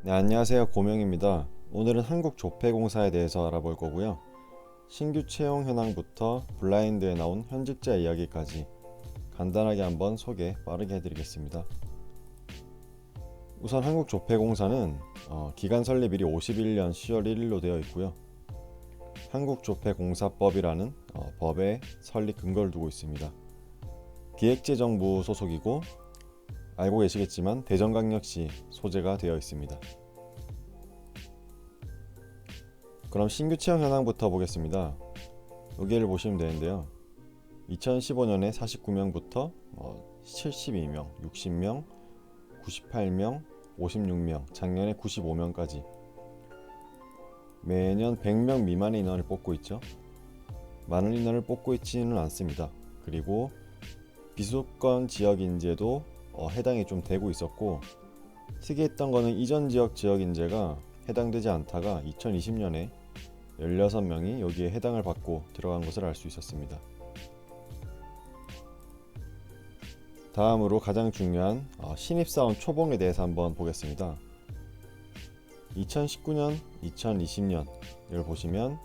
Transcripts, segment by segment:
네, 안녕하세요. 고명입니다. 오늘은 한국조폐공사에 대해서 알아볼 거고요. 신규 채용 현황부터 블라인드에 나온 현직자 이야기까지 간단하게 한번 소개 빠르게 해드리겠습니다. 우선 한국조폐공사는 기간 설립일이 51년 10월 1일로 되어 있고요. 한국조폐공사법이라는 법의 설립 근거를 두고 있습니다. 기획재정부 소속이고 알고 계시겠지만 대전광역시 소재가 되어 있습니다. 그럼 신규 채용 현황부터 보겠습니다. 여기를 보시면 되는데요. 2015년에 49명부터 72명, 60명, 98명, 56명, 작년에 95명까지 매년 100명 미만의 인원을 뽑고 있죠. 많은 인원을 뽑고 있지는 않습니다. 그리고 비수도권 지역 인재도 해당이 좀 되고 있었고, 특이했던 거는 이전 지역 인재가 해당되지 않다가 2020년에 16명이 여기에 해당을 받고 들어간 것을 알 수 있었습니다. 다음으로 가장 중요한 신입사원 초봉에 대해서 한번 보겠습니다. 2019년, 2020년을 보시면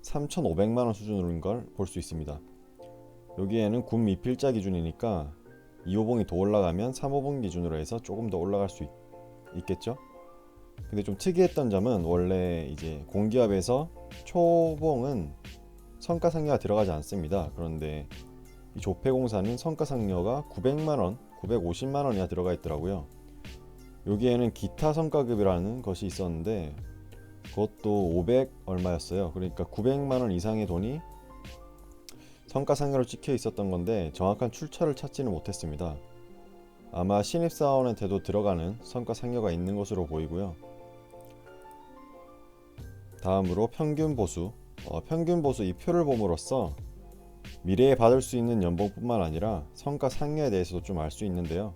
3,500만원 수준인 걸 볼 수 있습니다. 여기에는 군 미필자 기준이니까 2호봉이 더 올라가면 3호봉 기준으로 해서 조금 더 올라갈 수 있겠죠? 근데 좀 특이했던 점은 원래 이제 공기업에서 초봉은 성과상여가 들어가지 않습니다. 그런데 이 조폐공사는 성과상여가 900만원, 950만원 이나 들어가 있더라고요. 여기에는 기타 성과급이라는 것이 있었는데 그것도 500 얼마였어요. 그러니까 900만원 이상의 돈이 성과상여로 찍혀 있었던 건데 정확한 출처를 찾지는 못했습니다. 아마 신입사원한테도 들어가는 성과상여가 있는 것으로 보이고요. 다음으로 평균보수. 평균보수 이 표를 봄으로써 미래에 받을 수 있는 연봉뿐만 아니라 성과상여에 대해서도 좀 알 수 있는데요.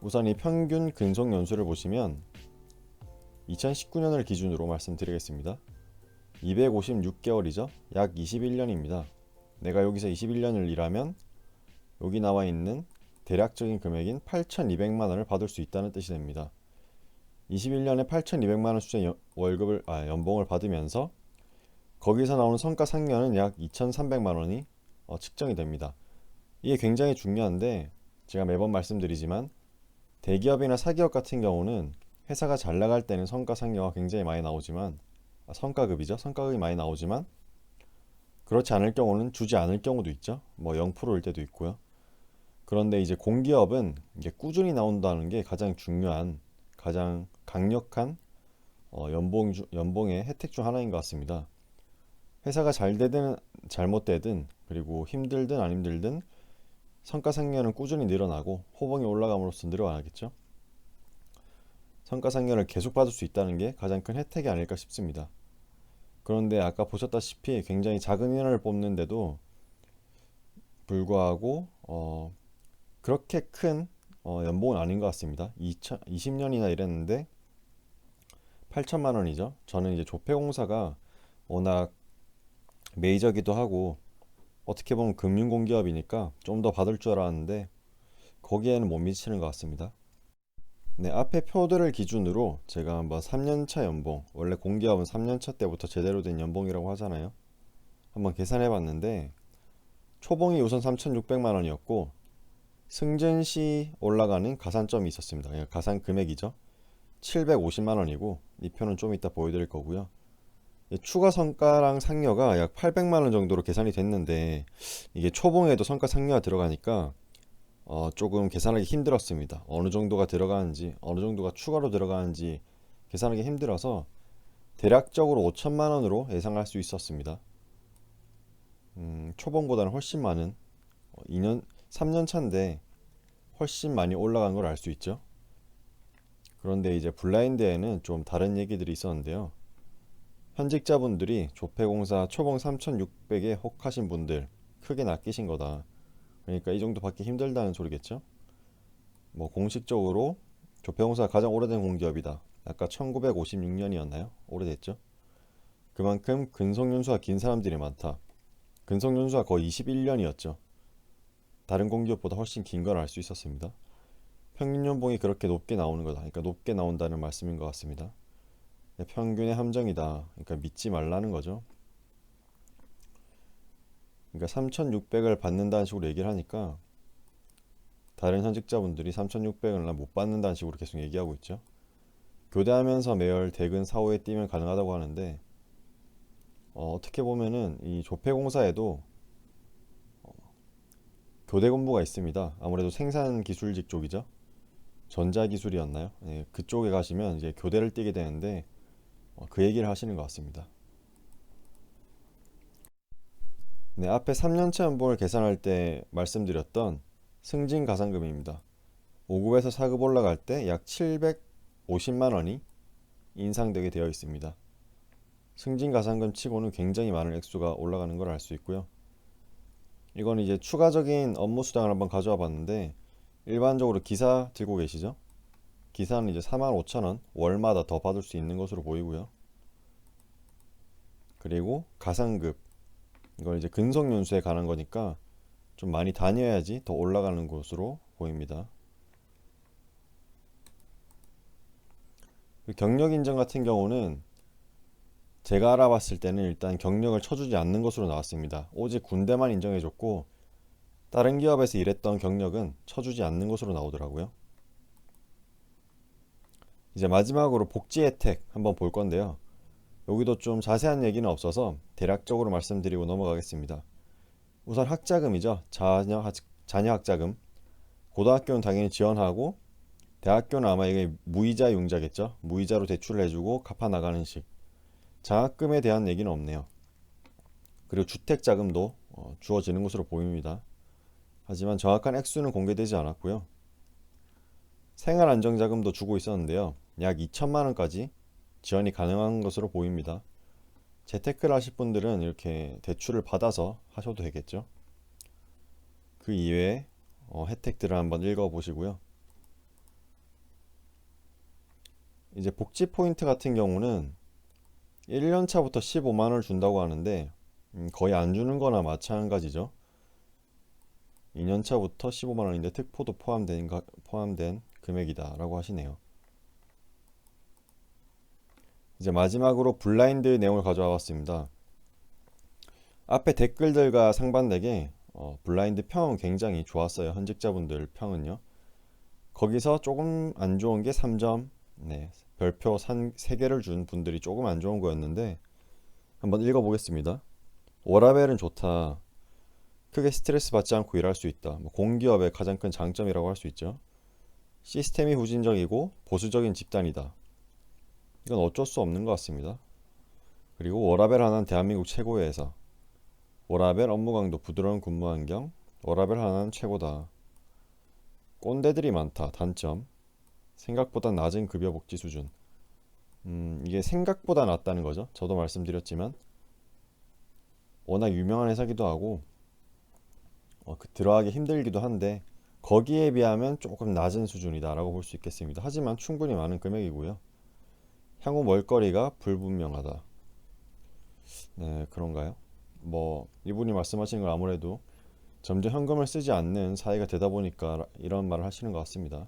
우선 이 평균 근속 연수를 보시면 2019년을 기준으로 말씀드리겠습니다. 256개월이죠. 약 21년입니다. 내가 여기서 21년을 일하면 여기 나와 있는 대략적인 금액인 8,200만원을 받을 수 있다는 뜻이 됩니다. 21년에 8,200만원 수준의 연봉을 받으면서 거기서 나오는 성과상여는 약 2,300만원이 측정이 됩니다. 이게 굉장히 중요한데 제가 매번 말씀드리지만 대기업이나 사기업 같은 경우는 회사가 잘 나갈 때는 성과상여가 굉장히 많이 나오지만 성과급이죠. 성과급이 많이 나오지만 그렇지 않을 경우는 주지 않을 경우도 있죠. 뭐 0%일 때도 있고요. 그런데 이제 공기업은 이게 꾸준히 나온다는 게 가장 중요한, 가장 강력한 연봉의 혜택 중 하나인 것 같습니다. 회사가 잘 되든 잘못되든 그리고 힘들든 안 힘들든 성과상여는 꾸준히 늘어나고 호봉이 올라감으로써 늘어나겠죠. 성과상여를 계속 받을 수 있다는 게 가장 큰 혜택이 아닐까 싶습니다. 그런데 아까 보셨다시피 굉장히 작은 인원을 뽑는데도 불구하고 그렇게 큰 연봉은 아닌 것 같습니다. 20년이나 일했는데 8천만 원이죠. 저는 이제 조폐공사가 워낙 메이저기도 하고 어떻게 보면 금융공기업이니까 좀 더 받을 줄 알았는데 거기에는 못 미치는 것 같습니다. 네, 앞에 표들을 기준으로 제가 한번 3년차 연봉, 원래 공기업은 3년차 때부터 제대로 된 연봉이라고 하잖아요. 한번 계산해 봤는데 초봉이 우선 3,600만 원이었고 승진 시 올라가는 가산점이 있었습니다. 그러니까 가산 금액이죠. 750만 원이고 이 표는 좀 이따 보여드릴 거고요. 추가 성과랑 상여가 약 800만 원 정도로 계산이 됐는데 이게 초봉에도 성과 상여가 들어가니까 조금 계산하기 힘들었습니다. 어느 정도가 들어가는지 어느 정도가 추가로 들어가는지 계산하기 힘들어서 대략적으로 5천만 원으로 예상할 수 있었습니다. 초봉보다는 훨씬 많은 2년 3년 차인데 훨씬 많이 올라간 걸 알 수 있죠. 그런데 이제 블라인드에는 좀 다른 얘기들이 있었는데요. 현직자분들이 조폐공사 초봉 3,600에 혹하신 분들 크게 낚이신 거다. 그러니까 이 정도 받기 힘들다는 소리겠죠. 뭐 공식적으로 조폐공사가 가장 오래된 공기업이다. 아까 1956년이었나요? 오래됐죠. 그만큼 근속연수가 긴 사람들이 많다. 근속연수가 거의 21년이었죠. 다른 공기업보다 훨씬 긴 걸 알 수 있었습니다. 평균 연봉이 그렇게 높게 나오는 거다. 그러니까 높게 나온다는 말씀인 것 같습니다. 평균의 함정이다. 그러니까 믿지 말라는 거죠. 그러니까 3,600을 받는다는 식으로 얘기를 하니까 다른 현직자분들이 3,600을 못 받는다는 식으로 계속 얘기하고 있죠. 교대하면서 매월 대근 사후에 뛰면 가능하다고 하는데 어떻게 보면은 이 조폐공사에도 교대 근무가 있습니다. 아무래도 생산기술직 쪽이죠. 전자기술이었나요? 네, 그쪽에 가시면 이제 교대를 뛰게 되는데 그 얘기를 하시는 것 같습니다. 네, 앞에 3년차 연봉을 계산할 때 말씀드렸던 승진 가산금입니다. 5급에서 4급 올라갈 때 약 750만 원이 인상되게 되어 있습니다. 승진 가산금 치고는 굉장히 많은 액수가 올라가는 걸 알 수 있고요. 이건 이제 추가적인 업무 수당을 한번 가져와 봤는데 일반적으로 기사 들고 계시죠? 기사는 이제 45,000원 월마다 더 받을 수 있는 것으로 보이고요. 그리고 가산급 이걸 이제 근속연수에 관한 거니까 좀 많이 다녀야지 더 올라가는 것으로 보입니다. 경력 인정 같은 경우는 제가 알아봤을 때는 일단 경력을 쳐주지 않는 것으로 나왔습니다. 오직 군대만 인정해줬고 다른 기업에서 일했던 경력은 쳐주지 않는 것으로 나오더라고요. 이제 마지막으로 복지 혜택 한번 볼 건데요. 여기도 좀 자세한 얘기는 없어서 대략적으로 말씀드리고 넘어가겠습니다. 우선 학자금이죠. 자녀 학자금. 고등학교는 당연히 지원하고 대학교는 아마 이게 무이자 융자겠죠. 무이자로 대출을 해주고 갚아 나가는 식. 장학금에 대한 얘기는 없네요. 그리고 주택자금도 주어지는 것으로 보입니다. 하지만 정확한 액수는 공개되지 않았고요. 생활안정자금도 주고 있었는데요. 약 2천만 원까지 지원이 가능한 것으로 보입니다. 재테크를 하실 분들은 이렇게 대출을 받아서 하셔도 되겠죠. 그 이외에 혜택들을 한번 읽어보시고요. 이제 복지 포인트 같은 경우는 1년차부터 15만 원을 준다고 하는데 거의 안 주는 거나 마찬가지죠. 2년차부터 15만 원인데 특포도 포함된 금액이다 라고 하시네요. 이제 마지막으로 블라인드 내용을 가져와 봤습니다. 앞에 댓글들과 상반되게 블라인드 평은 굉장히 좋았어요. 현직자분들 평은요. 거기서 조금 안 좋은 게 3점, 네, 별표 3개를 준 분들이 조금 안 좋은 거였는데 한번 읽어보겠습니다. 워라벨은 좋다. 크게 스트레스 받지 않고 일할 수 있다. 공기업의 가장 큰 장점이라고 할 수 있죠. 시스템이 후진적이고 보수적인 집단이다. 이건 어쩔 수 없는 것 같습니다. 그리고 워라벨 하나는 대한민국 최고의 회사. 워라벨 업무 강도 부드러운 근무 환경. 워라벨 하나는 최고다. 꼰대들이 많다. 단점. 생각보다 낮은 급여 복지 수준. 이게 생각보다 낮다는 거죠. 저도 말씀드렸지만 워낙 유명한 회사기도 하고 들어가기 힘들기도 한데 거기에 비하면 조금 낮은 수준이다 라고 볼 수 있겠습니다. 하지만 충분히 많은 금액이고요. 향후 먹거리가 불분명하다. 네, 그런가요? 이분이 말씀하시는 건 아무래도 점점 현금을 쓰지 않는 사회가 되다 보니까 이런 말을 하시는 것 같습니다.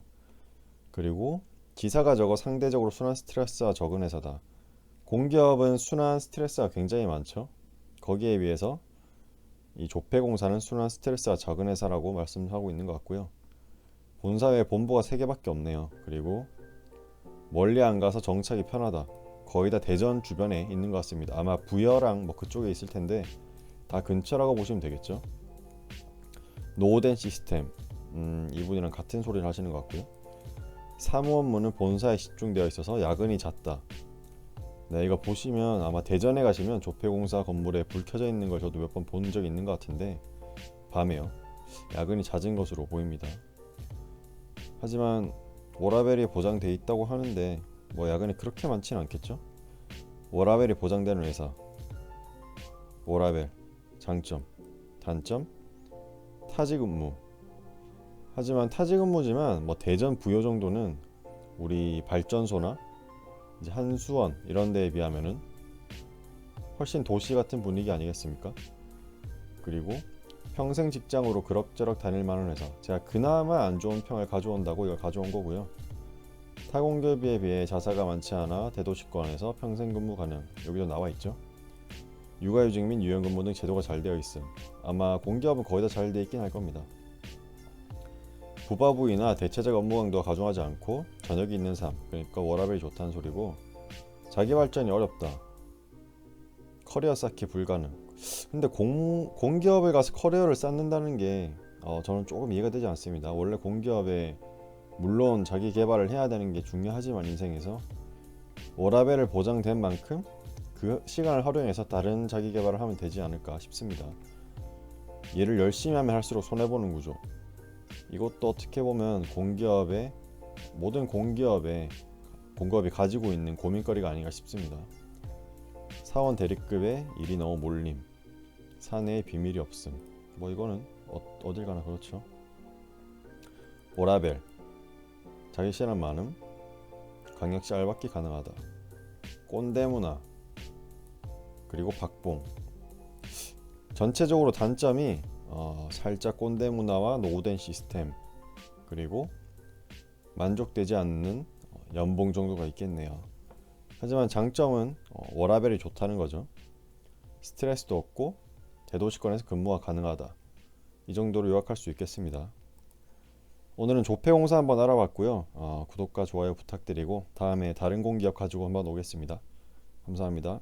그리고 기사가 적어 상대적으로 순환 스트레스가 적은 회사다. 공기업은 순환 스트레스가 굉장히 많죠. 거기에 비해서 이 조폐공사는 순환 스트레스가 적은 회사라고 말씀하고 있는 것 같고요. 본사에 본부가 3개밖에 없네요. 그리고 멀리 안 가서 정착이 편하다. 거의 다 대전 주변에 있는 것 같습니다. 아마 부여랑 그쪽에 있을 텐데 다 근처라고 보시면 되겠죠. 노후된 시스템, 이분이랑 같은 소리를 하시는 것 같고요. 사무 업무는 본사에 집중되어 있어서 야근이 잦다. 네, 이거 보시면 아마 대전에 가시면 조폐공사 건물에 불 켜져 있는 걸 저도 몇 번 본 적이 있는 것 같은데 밤에요. 야근이 잦은 것으로 보입니다. 하지만 워라벨이 보장돼 있다고 하는데 야근이 그렇게 많지는 않겠죠? 워라벨이 보장되는 회사. 워라벨 장점, 단점 타지근무. 하지만 타지근무지만 대전 부여 정도는 우리 발전소나 이제 한수원 이런 데에 비하면은 훨씬 도시 같은 분위기 아니겠습니까? 그리고 평생 직장으로 그럭저럭 다닐 만한 회사. 제가 그나마 안 좋은 평을 가져온다고 이걸 가져온 거고요. 타공기업에 비해 자사가 많지 않아 대도시권에서 평생 근무 가능. 여기도 나와 있죠. 육아휴직 및 유연근무 등 제도가 잘 되어 있음. 아마 공기업은 거의 다 잘 되어 있긴 할 겁니다. 부가부이나 대체적 업무 강도가 가중하지 않고 저녁이 있는 삶, 그러니까 워라밸이 좋다는 소리고, 자기 발전이 어렵다, 커리어 쌓기 불가능. 근데 공기업에 가서 커리어를 쌓는다는 게 저는 조금 이해가 되지 않습니다. 원래 공기업에 물론 자기 개발을 해야 되는 게 중요하지만 인생에서 워라밸을 보장된 만큼 그 시간을 활용해서 다른 자기 개발을 하면 되지 않을까 싶습니다. 일을 열심히 하면 할수록 손해보는 구조. 이것도 어떻게 보면 모든 공기업이 가지고 있는 고민거리가 아닌가 싶습니다. 사원 대리급의 일이 너무 몰림, 사내에 비밀이 없음. 뭐 이거는 어딜 가나 그렇죠. 워라밸, 자기 시간 많음, 강력시 알박기 가능하다, 꼰대 문화, 그리고 박봉. 전체적으로 단점이 살짝 꼰대 문화와 노후된 시스템, 그리고 만족되지 않는 연봉 정도가 있겠네요. 하지만 장점은 워라밸이 좋다는 거죠. 스트레스도 없고 대도시권에서 근무가 가능하다. 이 정도로 요약할 수 있겠습니다. 오늘은 조폐공사 한번 알아봤고요. 구독과 좋아요 부탁드리고 다음에 다른 공기업 가지고 한번 오겠습니다. 감사합니다.